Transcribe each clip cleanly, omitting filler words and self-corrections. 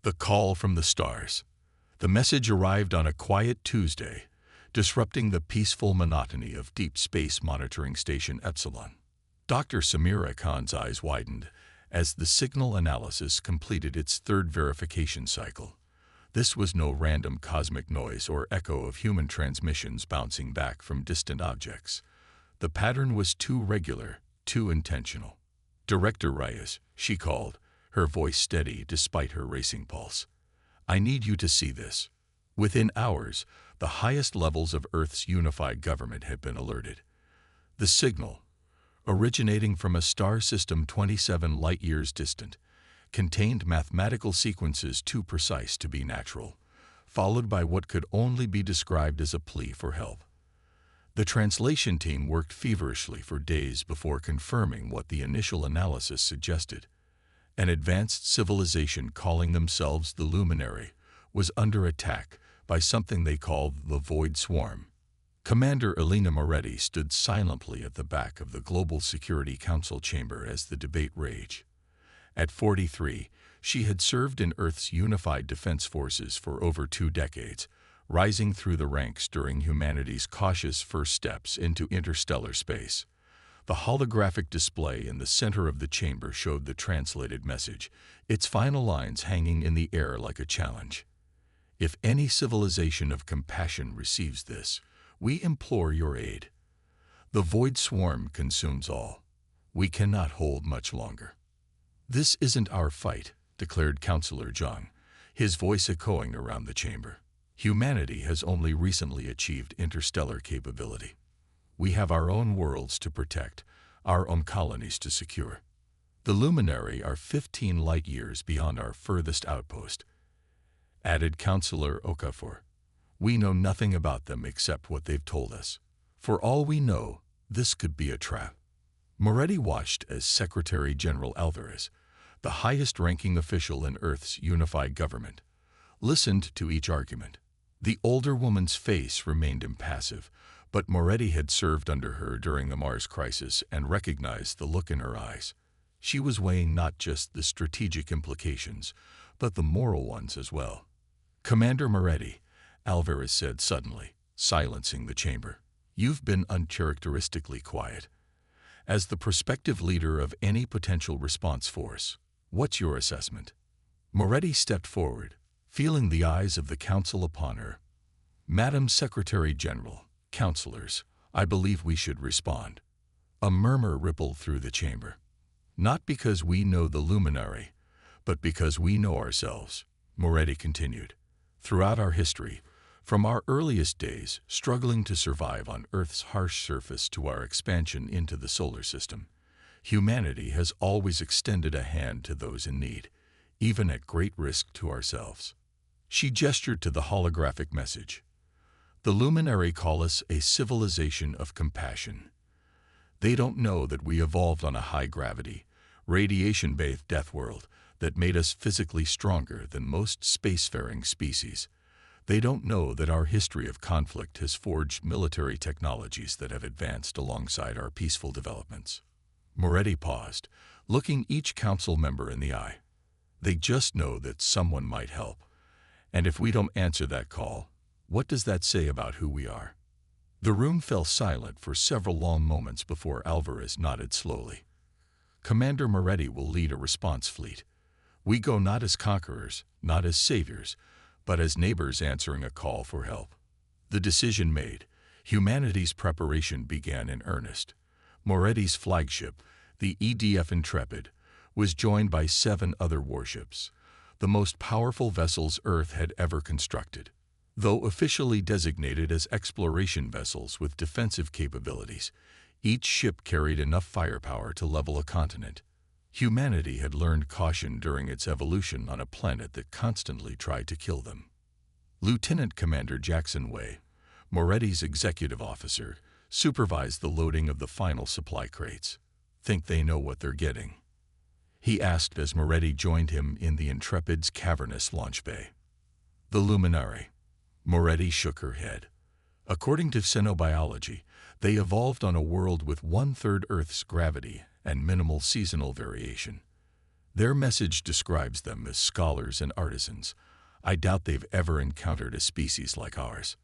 The call from the stars. The message arrived on a quiet Tuesday, disrupting the peaceful monotony of Deep Space Monitoring Station Epsilon. Dr. Samira Khan's eyes widened as the signal analysis completed its third verification cycle. This was no random cosmic noise or echo of human transmissions bouncing back from distant objects. The pattern was too regular, too intentional. "Director Reyes," she called, her voice steady despite her racing pulse. "I need you to see this." Within hours, the highest levels of Earth's unified government had been alerted. The signal, originating from a star system 27 light-years distant, contained mathematical sequences too precise to be natural, followed by what could only be described as a plea for help. The translation team worked feverishly for days before confirming what the initial analysis suggested. An advanced civilization calling themselves the Luminary was under attack by something they called the Void Swarm. Commander Elena Moretti stood silently at the back of the Global Security Council chamber as the debate raged. At 43, she had served in Earth's unified defense forces for over 2 decades, rising through the ranks during humanity's cautious first steps into interstellar space. The holographic display in the center of the chamber showed the translated message, its final lines hanging in the air like a challenge. "If any civilization of compassion receives this, we implore your aid. The Void Swarm consumes all. We cannot hold much longer." "This isn't our fight," declared Counselor Zhang, his voice echoing around the chamber. "Humanity has only recently achieved interstellar capability. We have our own worlds to protect, our own colonies to secure. The Luminary are 15 light-years beyond our furthest outpost," added Counselor Okafor. "We know nothing about them except what they've told us. For all we know, this could be a trap." Moretti watched as Secretary General Alvarez, the highest-ranking official in Earth's unified government, listened to each argument. The older woman's face remained impassive, but Moretti had served under her during the Mars crisis and recognized the look in her eyes. She was weighing not just the strategic implications, but the moral ones as well. "Commander Moretti," Alvarez said suddenly, silencing the chamber, "you've been uncharacteristically quiet. As the prospective leader of any potential response force, what's your assessment?" Moretti stepped forward, feeling the eyes of the council upon her. "Madam Secretary General, Councilors, I believe we should respond." A murmur rippled through the chamber. "Not because we know the Luminary, but because we know ourselves," Moretti continued. "Throughout our history, from our earliest days struggling to survive on Earth's harsh surface to our expansion into the solar system, humanity has always extended a hand to those in need, even at great risk to ourselves." She gestured to the holographic message. "The Luminary call us a civilization of compassion. They don't know that we evolved on a high-gravity, radiation-bathed Deathworld that made us physically stronger than most spacefaring species. They don't know that our history of conflict has forged military technologies that have advanced alongside our peaceful developments." Moretti paused, looking each council member in the eye. "They just know that someone might help. And if we don't answer that call, what does that say about who we are?" The room fell silent for several long moments before Alvarez nodded slowly. "Commander Moretti will lead a response fleet. We go not as conquerors, not as saviors, but as neighbors answering a call for help." The decision made, humanity's preparation began in earnest. Moretti's flagship, the EDF Intrepid, was joined by 7 other warships, the most powerful vessels Earth had ever constructed. Though officially designated as exploration vessels with defensive capabilities, each ship carried enough firepower to level a continent. Humanity had learned caution during its evolution on a planet that constantly tried to kill them. Lieutenant Commander Jackson Way, Moretti's executive officer, supervised the loading of the final supply crates. "Think they know what they're getting?" he asked as Moretti joined him in the Intrepid's cavernous launch bay. "The Luminary." Moretti shook her head. "According to xenobiology, they evolved on a world with 1/3 Earth's gravity and minimal seasonal variation. Their message describes them as scholars and artisans. I doubt they've ever encountered a species like ours.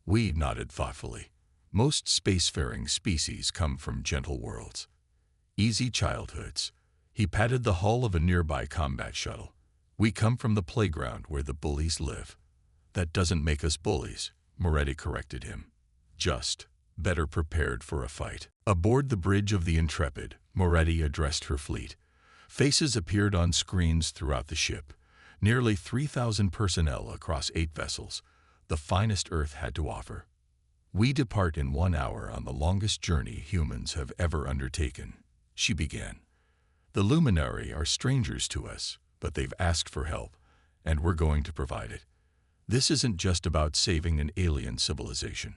We nodded thoughtfully. Most spacefaring species come from gentle worlds. Easy childhoods. He patted the hull of a nearby combat shuttle. We come from the playground where the bullies live. That doesn't make us bullies, Moretti corrected him. Just better prepared for a fight. Aboard the bridge of the Intrepid, Moretti addressed her fleet. Faces appeared on screens throughout the ship. Nearly 3,000 personnel across 8 vessels, the finest Earth had to offer. We depart in 1 hour on the longest journey humans have ever undertaken, she began. The Luminari are strangers to us, but they've asked for help, and we're going to provide it. This isn't just about saving an alien civilization.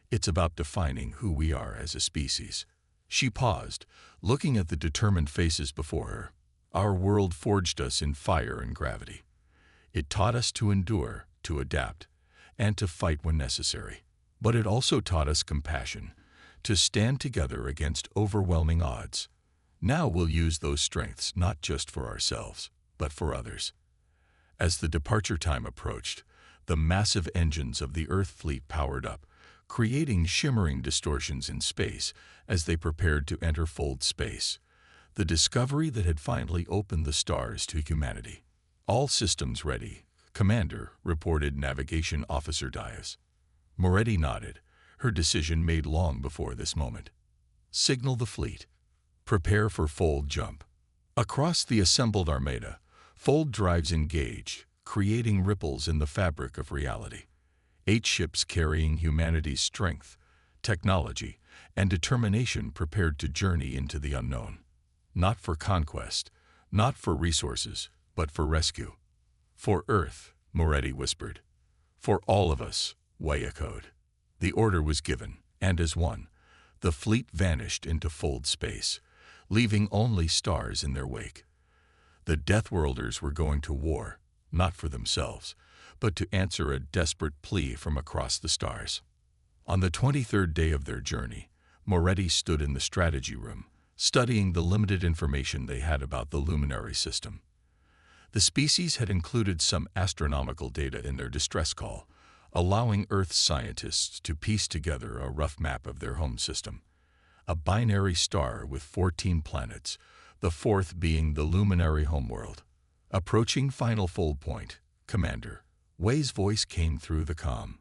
It's about defining who we are as a species. She paused, looking at the determined faces before her. Our world forged us in fire and gravity. It taught us to endure, to adapt, and to fight when necessary. But it also taught us compassion, to stand together against overwhelming odds. Now we'll use those strengths not just for ourselves, but for others. As the departure time approached, the massive engines of the Earth fleet powered up, creating shimmering distortions in space as they prepared to enter Fold space, the discovery that had finally opened the stars to humanity. All systems ready, Commander, reported Navigation Officer Dias. Moretti nodded, her decision made long before this moment. Signal the fleet. Prepare for Fold jump. Across the assembled armada, Fold drives engage, creating ripples in the fabric of reality. 8 ships carrying humanity's strength, technology, and determination prepared to journey into the unknown. Not for conquest, not for resources, but for rescue. For Earth, Moretti whispered. For all of us, Way echoed. The order was given, and as one, the fleet vanished into Fold space, leaving only stars in their wake. The Deathworlders were going to war, not for themselves, but to answer a desperate plea from across the stars. On the 23rd day of their journey, Moretti stood in the strategy room, studying the limited information they had about the luminary system. The species had included some astronomical data in their distress call, allowing Earth scientists to piece together a rough map of their home system. A binary star with 14 planets, the 4th being the luminary homeworld. Approaching final fold point, Commander, Way's voice came through the comm.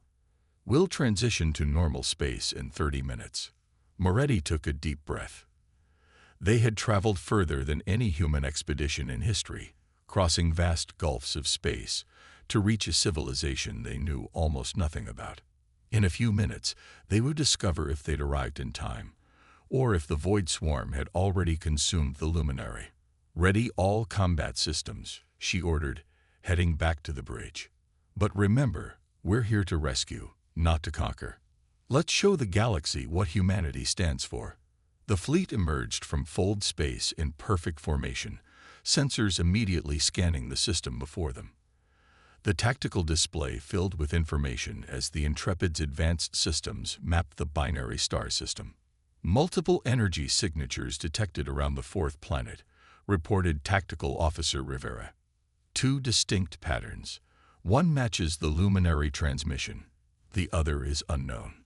We'll transition to normal space in 30 minutes. Moretti took a deep breath. They had traveled further than any human expedition in history, crossing vast gulfs of space, to reach a civilization they knew almost nothing about. In a few minutes, they would discover if they'd arrived in time, or if the Void Swarm had already consumed the luminary. Ready all combat systems, she ordered, heading back to the bridge. But remember, we're here to rescue, not to conquer. Let's show the galaxy what humanity stands for. The fleet emerged from Fold space in perfect formation, sensors immediately scanning the system before them. The tactical display filled with information as the Intrepid's advanced systems mapped the binary star system. Multiple energy signatures detected around the 4th planet, reported Tactical Officer Rivera. 2 distinct patterns. One matches the luminary transmission, the other is unknown.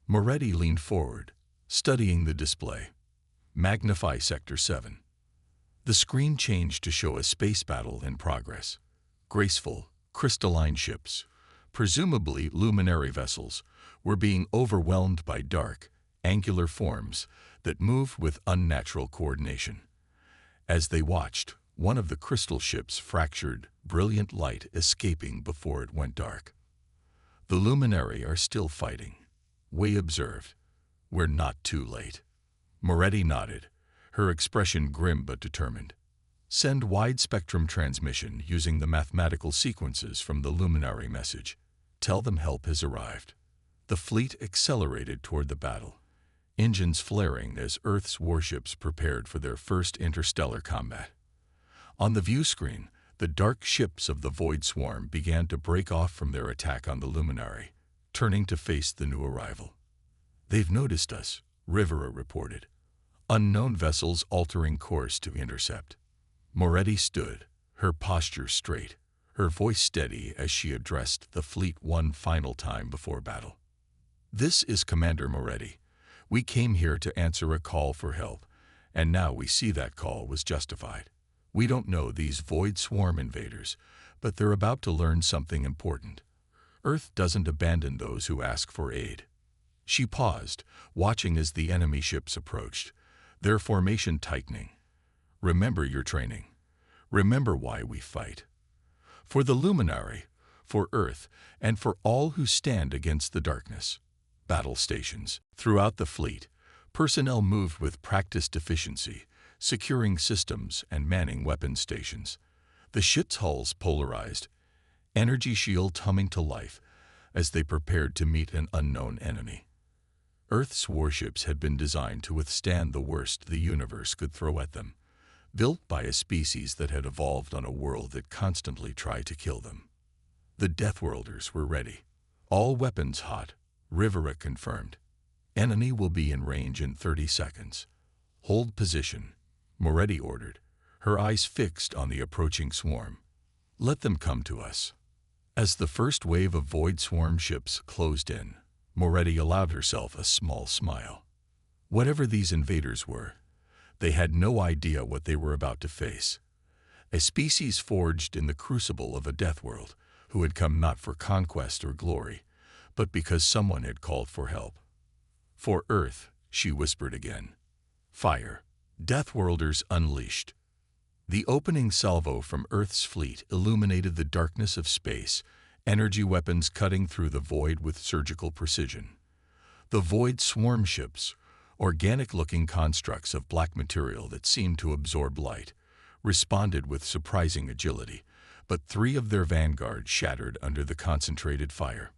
Moretti leaned forward, studying the display. Magnify Sector 7. The screen changed to show a space battle in progress. Graceful, crystalline ships, presumably luminary vessels, were being overwhelmed by dark, angular forms that moved with unnatural coordination. As they watched, one of the crystal ships fractured, brilliant light escaping before it went dark. The luminary are still fighting, Way observed. We're not too late. Moretti nodded, her expression grim but determined. Send wide-spectrum transmission using the mathematical sequences from the luminary message. Tell them help has arrived. The fleet accelerated toward the battle, engines flaring as Earth's warships prepared for their first interstellar combat. On the view screen, the dark ships of the Void Swarm began to break off from their attack on the luminary, turning to face the new arrival. They've noticed us, Rivera reported. Unknown vessels altering course to intercept. Moretti stood, her posture straight, her voice steady as she addressed the fleet one final time before battle. "This is Commander Moretti. We came here to answer a call for help, and now we see that call was justified. We don't know these Void Swarm invaders, but they're about to learn something important. Earth doesn't abandon those who ask for aid." She paused, watching as the enemy ships approached, their formation tightening. "Remember your training. Remember why we fight. For the Luminary, for Earth, and for all who stand against the darkness." Battle stations. Throughout the fleet, personnel moved with practiced efficiency, securing systems and manning weapon stations. The ships' hulls polarized, energy shields humming to life as they prepared to meet an unknown enemy. Earth's warships had been designed to withstand the worst the universe could throw at them, built by a species that had evolved on a world that constantly tried to kill them. The Deathworlders were ready. All weapons hot, Rivera confirmed. "Enemy will be in range in 30 seconds. Hold position," Moretti ordered, her eyes fixed on the approaching swarm. "Let them come to us." As the first wave of Void Swarm ships closed in, Moretti allowed herself a small smile. Whatever these invaders were, they had no idea what they were about to face. A species forged in the crucible of a Deathworld, who had come not for conquest or glory, but because someone had called for help. "For Earth," she whispered again. "Fire." Deathworlders unleashed. The opening salvo from Earth's fleet illuminated the darkness of space, energy weapons cutting through the void with surgical precision. The Void Swarm ships, organic-looking constructs of black material that seemed to absorb light, responded with surprising agility, but 3 of their vanguard shattered under the concentrated fire.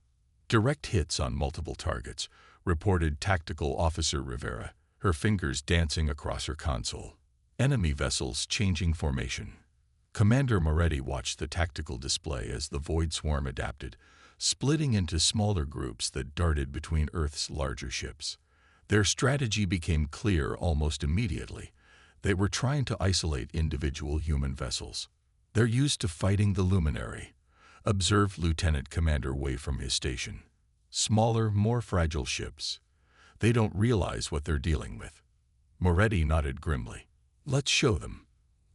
"Direct hits on multiple targets," reported Tactical Officer Rivera, her fingers dancing across her console. Enemy vessels changing formation. Commander Moretti watched the tactical display as the Void Swarm adapted, splitting into smaller groups that darted between Earth's larger ships. Their strategy became clear almost immediately. They were trying to isolate individual human vessels. "They're used to fighting the Luminary," observed Lieutenant Commander Wei from his station. "Smaller, more fragile ships. They don't realize what they're dealing with." Moretti nodded grimly. "Let's show them.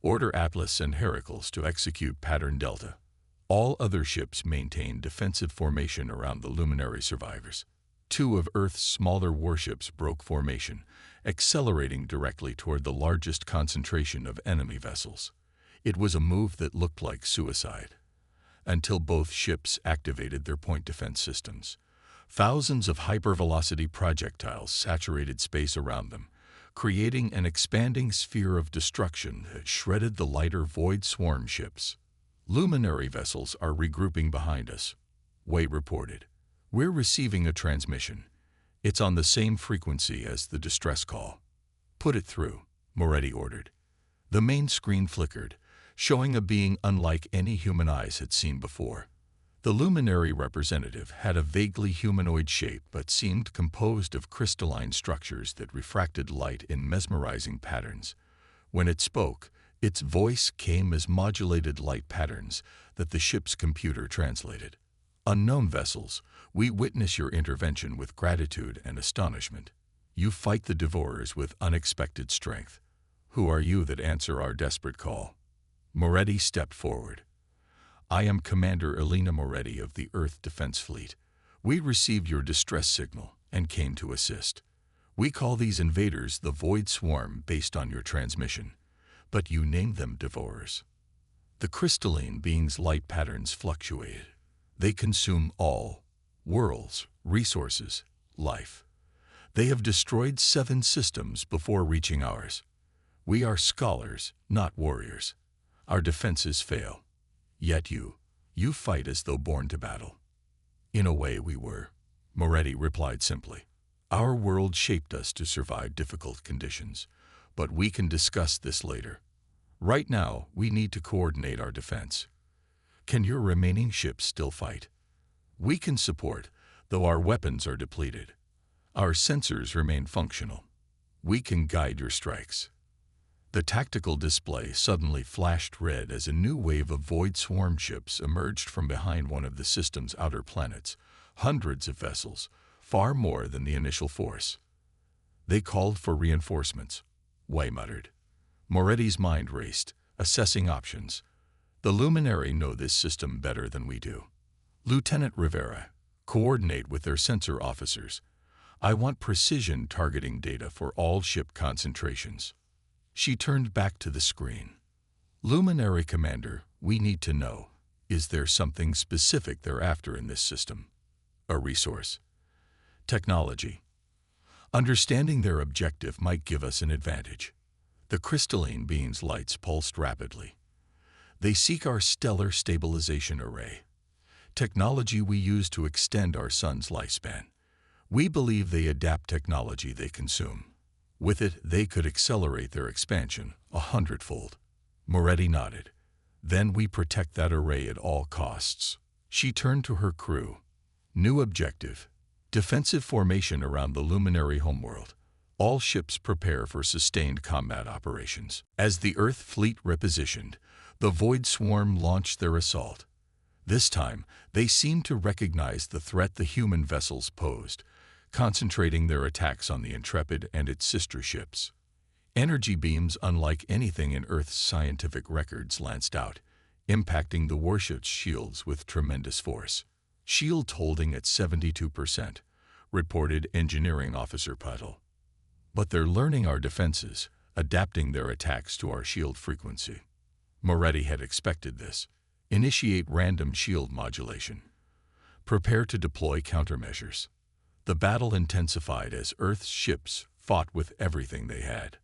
Order Atlas and Heracles to execute Pattern Delta." All other ships maintained defensive formation around the Luminary survivors. 2 of Earth's smaller warships broke formation, accelerating directly toward the largest concentration of enemy vessels. It was a move that looked like suicide, until both ships activated their point defense systems. Thousands of hypervelocity projectiles saturated space around them, creating an expanding sphere of destruction that shredded the lighter Void Swarm ships. "Luminary vessels are regrouping behind us," Wei reported. "We're receiving a transmission. It's on the same frequency as the distress call." "Put it through," Moretti ordered. The main screen flickered, showing a being unlike any human eyes had seen before. The Luminary representative had a vaguely humanoid shape but seemed composed of crystalline structures that refracted light in mesmerizing patterns. When it spoke, its voice came as modulated light patterns that the ship's computer translated. "Unknown vessels, we witness your intervention with gratitude and astonishment. You fight the Devourers with unexpected strength. Who are you that answer our desperate call?" Moretti stepped forward. "I am Commander Elena Moretti of the Earth Defense Fleet. We received your distress signal and came to assist. We call these invaders the Void Swarm based on your transmission, but you named them Devourers." The crystalline being's light patterns fluctuated. "They consume all worlds, resources, life. They have destroyed 7 systems before reaching ours. We are scholars, not warriors. Our defenses fail. Yet you fight as though born to battle." "In a way we were," Moretti replied simply. "Our world shaped us to survive difficult conditions, but we can discuss this later. Right now, we need to coordinate our defense. Can your remaining ships still fight?" "We can support, though our weapons are depleted. Our sensors remain functional. We can guide your strikes." The tactical display suddenly flashed red as a new wave of void swarm ships emerged from behind one of the system's outer planets. Hundreds of vessels, far more than the initial force. They called for reinforcements, Way muttered. Moretti's mind raced, assessing options. The Luminary know this system better than we do. Lieutenant Rivera, coordinate with their sensor officers. I want precision targeting data for all ship concentrations. She turned back to the screen. Luminary Commander, we need to know, is there something specific they're after in this system? A resource. Technology. Understanding their objective might give us an advantage. The crystalline being's lights pulsed rapidly. They seek our stellar stabilization array, technology we use to extend our sun's lifespan. We believe they adapt technology they consume. With it, they could accelerate their expansion 100-fold. Moretti nodded. Then we protect that array at all costs. She turned to her crew. New objective. Defensive formation around the Luminary homeworld. All ships prepare for sustained combat operations. As the Earth fleet repositioned, the Void Swarm launched their assault. This time, they seemed to recognize the threat the human vessels posed, concentrating their attacks on the Intrepid and its sister ships. Energy beams unlike anything in Earth's scientific records lanced out, impacting the warship's shields with tremendous force. Shield holding at 72%, reported Engineering Officer Puddle. But they're learning our defenses, adapting their attacks to our shield frequency. Moretti had expected this. Initiate random shield modulation. Prepare to deploy countermeasures. The battle intensified as Earth's ships fought with everything they had.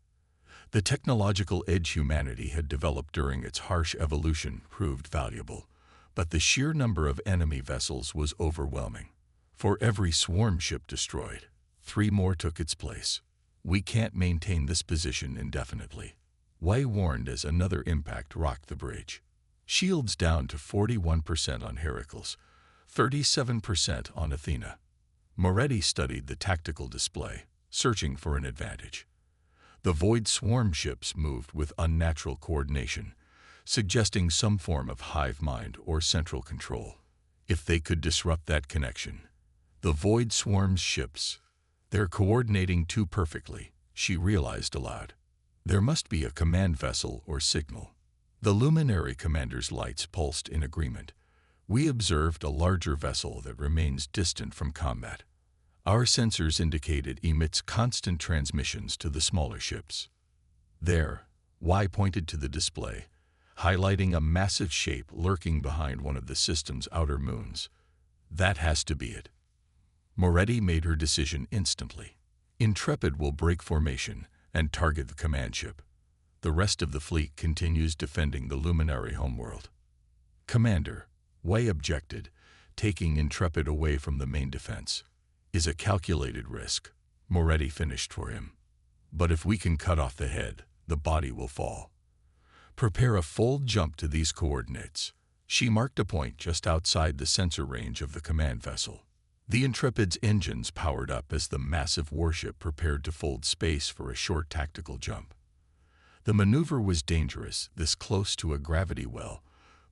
The technological edge humanity had developed during its harsh evolution proved valuable, but the sheer number of enemy vessels was overwhelming. For every swarm ship destroyed, 3 more took its place. We can't maintain this position indefinitely. Way warned as another impact rocked the bridge. Shields down to 41% on Heracles, 37% on Athena. Moretti studied the tactical display, searching for an advantage. The Void Swarm ships moved with unnatural coordination, suggesting some form of hive mind or central control. If they could disrupt that connection. The Void Swarm's ships, they're coordinating too perfectly, she realized aloud. There must be a command vessel or signal. The Luminary Commander's lights pulsed in agreement. We observed a larger vessel that remains distant from combat. Our sensors indicate it emits constant transmissions to the smaller ships. There, Y pointed to the display, highlighting a massive shape lurking behind one of the system's outer moons. That has to be it. Moretti made her decision instantly. Intrepid will break formation and target the command ship. The rest of the fleet continues defending the Luminary homeworld. Commander, Way objected, taking Intrepid away from the main defense is a calculated risk. Moretti finished for him. But if we can cut off the head, the body will fall. Prepare a full jump to these coordinates. She marked a point just outside the sensor range of the command vessel. The Intrepid's engines powered up as the massive warship prepared to fold space for a short tactical jump. The maneuver was dangerous, this close to a gravity well,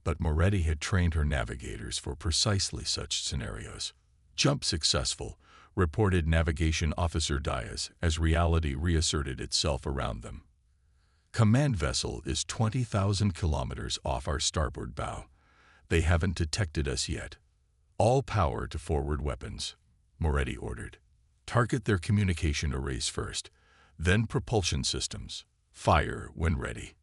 but Moretti had trained her navigators for precisely such scenarios. Jump successful, reported Navigation Officer Diaz as reality reasserted itself around them. Command vessel is 20,000 kilometers off our starboard bow. They haven't detected us yet. All power to forward weapons, Moretti ordered. Target their communication arrays first, then propulsion systems. Fire when ready.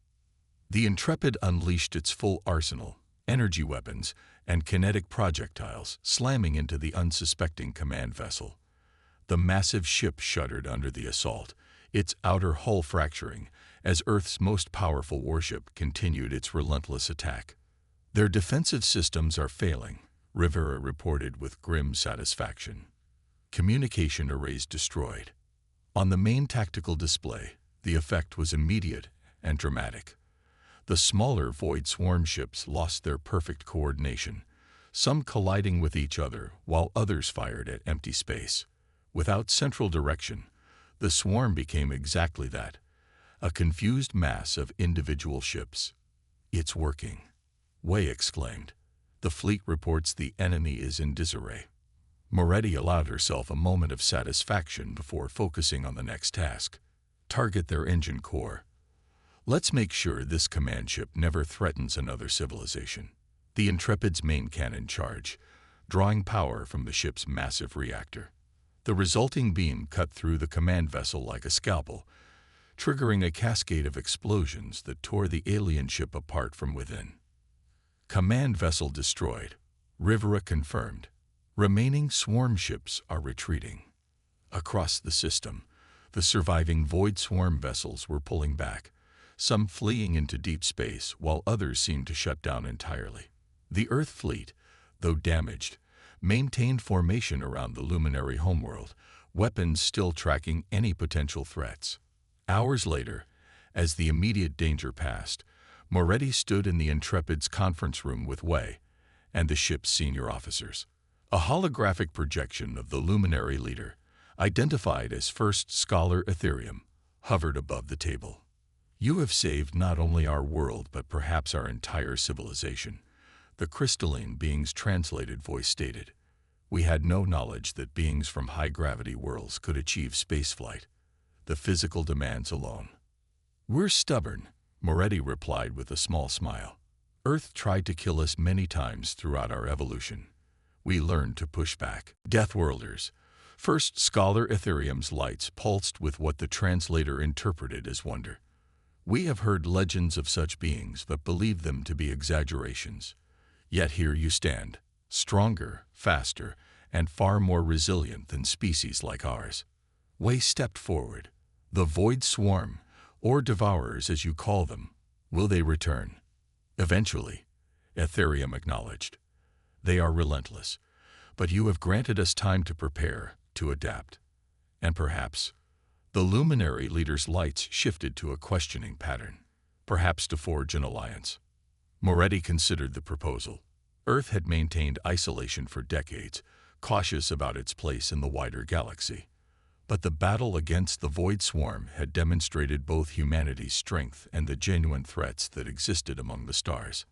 The Intrepid unleashed its full arsenal, energy weapons, and kinetic projectiles, slamming into the unsuspecting command vessel. The massive ship shuddered under the assault, its outer hull fracturing, as Earth's most powerful warship continued its relentless attack. Their defensive systems are failing, Rivera reported with grim satisfaction. Communication arrays destroyed. On the main tactical display, the effect was immediate and dramatic. The smaller Void Swarm ships lost their perfect coordination, some colliding with each other while others fired at empty space. Without central direction, the swarm became exactly that, a confused mass of individual ships. "It's working," Wei exclaimed. "The fleet reports the enemy is in disarray." Moretti allowed herself a moment of satisfaction before focusing on the next task. Target their engine core. Let's make sure this command ship never threatens another civilization. The Intrepid's main cannon charge, drawing power from the ship's massive reactor. The resulting beam cut through the command vessel like a scalpel, triggering a cascade of explosions that tore the alien ship apart from within. Command vessel destroyed. Rivera confirmed. Remaining swarm ships are retreating. Across the system, the surviving Void Swarm vessels were pulling back, some fleeing into deep space while others seemed to shut down entirely. The Earth fleet, though damaged, maintained formation around the luminary homeworld, weapons still tracking any potential threats. Hours later, as the immediate danger passed, Moretti stood in the Intrepid's conference room with Wei and the ship's senior officers. A holographic projection of the luminary leader, identified as First Scholar Ethereum, hovered above the table. "You have saved not only our world but perhaps our entire civilization," the crystalline being's translated voice stated. "We had no knowledge that beings from high-gravity worlds could achieve spaceflight. The physical demands alone." "We're stubborn," Moretti replied with a small smile. "Earth tried to kill us many times throughout our evolution. We learned to push back." Deathworlders. First Scholar Ethereum's lights pulsed with what the translator interpreted as wonder. "We have heard legends of such beings but believed them to be exaggerations. Yet here you stand, stronger, faster, and far more resilient than species like ours." Wei stepped forward. "The Void Swarm, or Devourers as you call them, will they return?" "Eventually," Ethereum acknowledged. "They are relentless, but you have granted us time to prepare, to adapt. And perhaps," the luminary leader's lights shifted to a questioning pattern, "perhaps to forge an alliance." Moretti considered the proposal. Earth had maintained isolation for decades, cautious about its place in the wider galaxy. But the battle against the Void Swarm had demonstrated both humanity's strength and the genuine threats that existed among the stars.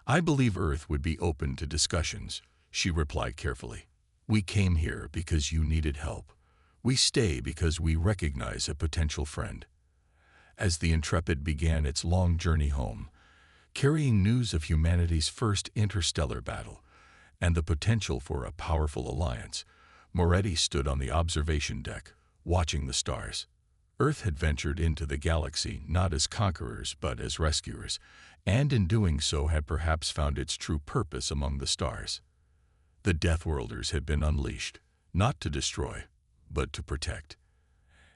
"I believe Earth would be open to discussions," she replied carefully. "We came here because you needed help. We stay because we recognize a potential friend." As the Intrepid began its long journey home, carrying news of humanity's first interstellar battle and the potential for a powerful alliance, Moretti stood on the observation deck, watching the stars. Earth had ventured into the galaxy not as conquerors but as rescuers, and in doing so had perhaps found its true purpose among the stars. The Deathworlders had been unleashed, not to destroy, but to protect.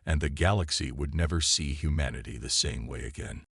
And the galaxy would never see humanity the same way again.